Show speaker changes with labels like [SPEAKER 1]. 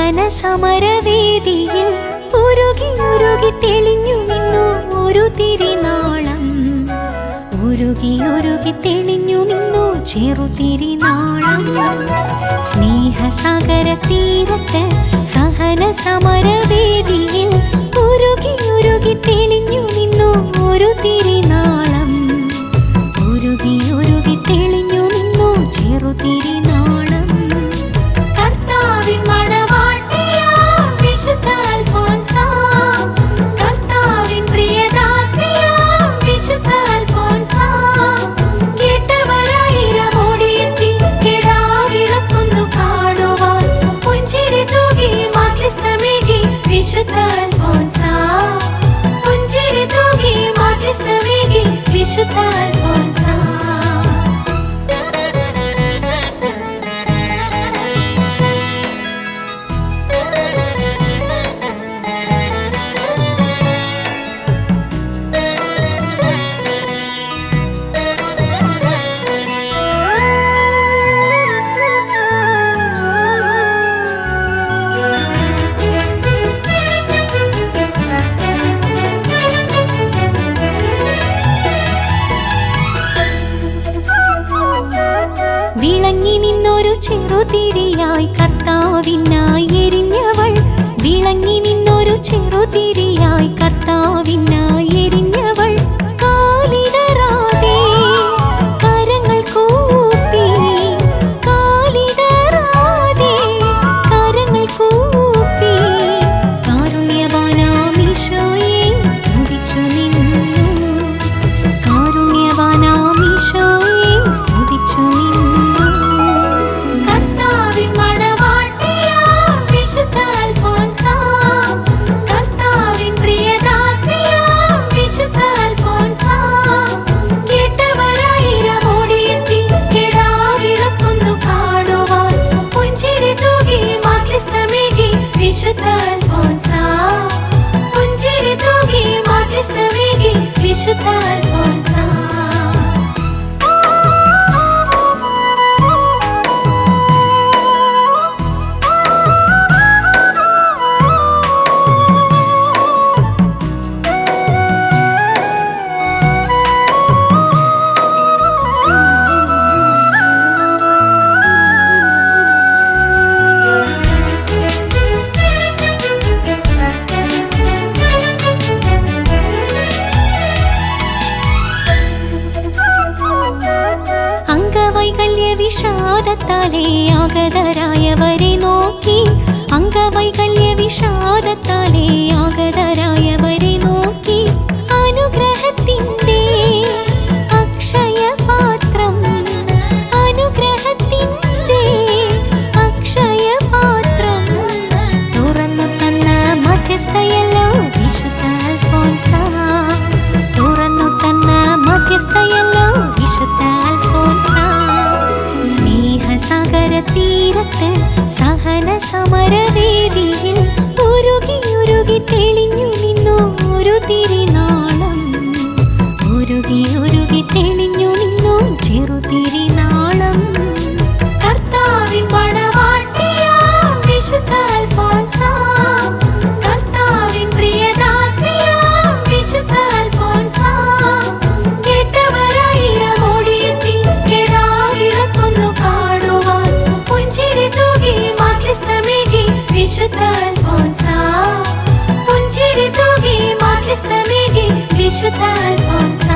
[SPEAKER 1] സഹന സമരവേദിയിൽ ഉരുകി ഉരുകി തെളിഞ്ഞു നിന്നു ഒരു തിരിനാളം. ഉരുകി ഉരുകി തെളിഞ്ഞു നിന്നു ചെറുതിരിനാളം. സ്നേഹസാഗര തീരത്ത് സഹന സമരവേദിയിൽ ഉരുകി ഉരുകി തെളിഞ്ഞു നിന്നു ഒരു തിരിനാളം. ഉരുകി ഉരുകി തെളിഞ്ഞു നിന്നു ചെറുതിരിനാളം. കർത്താവിൻ മണവാട്ടിയാം വിശുദ്ധ അൽഫോൻസ, കർത്താവിൻ പ്രിയദാസിയാം വിശുദ്ധ അൽഫോൻസ, കേട്ടവരായിരം ഓടിയെത്തി കിടാവിളക്കൊന്നു കാണുവാൻ പുഞ്ചിരി തൂകി മാധ്യസ്ഥമേകി വിശുദ്ധ അൽഫോൻസ. പുഞ്ചിരി തൂകി മാധ്യസ്ഥമേകി വിശുദ്ധ അൽഫോൻസ. വിളങ്ങി നിന്നൊരു ചെറുതിരിയായി കർത്താവിനായി എരിഞ്ഞവൾ. വിളങ്ങി നിന്നൊരു ചെറുതിരിയായി കർത്താവിനായി എരിഞ്ഞവൾ. കാലിടറാതെ കരങ്ങൾ കൂപ്പി, കാലിടറാതെ കരങ്ങൾ കൂപ്പി കാരുണ്യവാനാം ഈശോയെ സ്തുതിച്ചു നിന്നു. കാരുണ്യവാനാം ഈശോയെ സ്തുതിച്ചു നിന്നു. കർത്താവിൻ മണവാട്ടിയാം വിശുദ്ധ അൽഫോൻസ, കർത്താവിൻ പ്രിയദാസിയാം വിശുദ്ധ അൽഫോൻസ, കേട്ടവരായിരം ഓടിയെത്തി കിടാവിളക്കൊന്നു കാണുവാൻ പുഞ്ചിരി തൂകി മാധ്യസ്ഥമേകി വിശുദ്ധ അൽഫോൻസ. പുഞ്ചിരി തൂകി മാധ്യസ്ഥമേകി വിശുദ്ധ അൽഫോൻസ. അംഗവൈകല്യ വിഷാദത്താലേ ആഗതരായവരെ നോക്കി. അംഗവൈകല്യ വിഷാദത്താലേ ആഗതരായവരെ നോക്കി. അനുഗ്രഹത്തിൻ്റെ അക്ഷയപാത്രം, അനുഗ്രഹത്തിൻ്റെ അക്ഷയപാത്രം തുറന്നു തന്ന മധ്യസ്ഥയല്ലോ വിശുദ്ധ അൽഫോൻസ. തുറന്നു തന്ന മധ്യസ്ഥയല്ലോ വിശുദ്ധ അൽഫോൻസ. സ്നേഹസാഗര തീരത്ത് സഹന സമരവേദിയിൽ ഉരുകി ഉരുകി തെളിഞ്ഞു നിന്നു ഒരു തിരിനാളം. ഉരുകി ഉരുകി തെളിഞ്ഞു നിന്നു ചെറുതിരിനാളം. കർത്താവിൻ മണവാട്ടിയാം വിശുദ്ധ അൽഫോൻസ, കർത്താവിൻ പ്രിയദാസിയാം വിശുദ്ധ അൽഫോൻസ, കേട്ടവരായിരം ഓടിയെത്തി കിടാവിളക്കൊന്നു കാണുവാൻ പുഞ്ചിരി തൂകി മാധ്യസ്ഥമേകി വിശുദ്ധ അൽഫോൻസ. പുഞ്ചിരി തൂകി മാധ്യസ്ഥമേകി വിശുദ്ധ അൽഫോൻസ.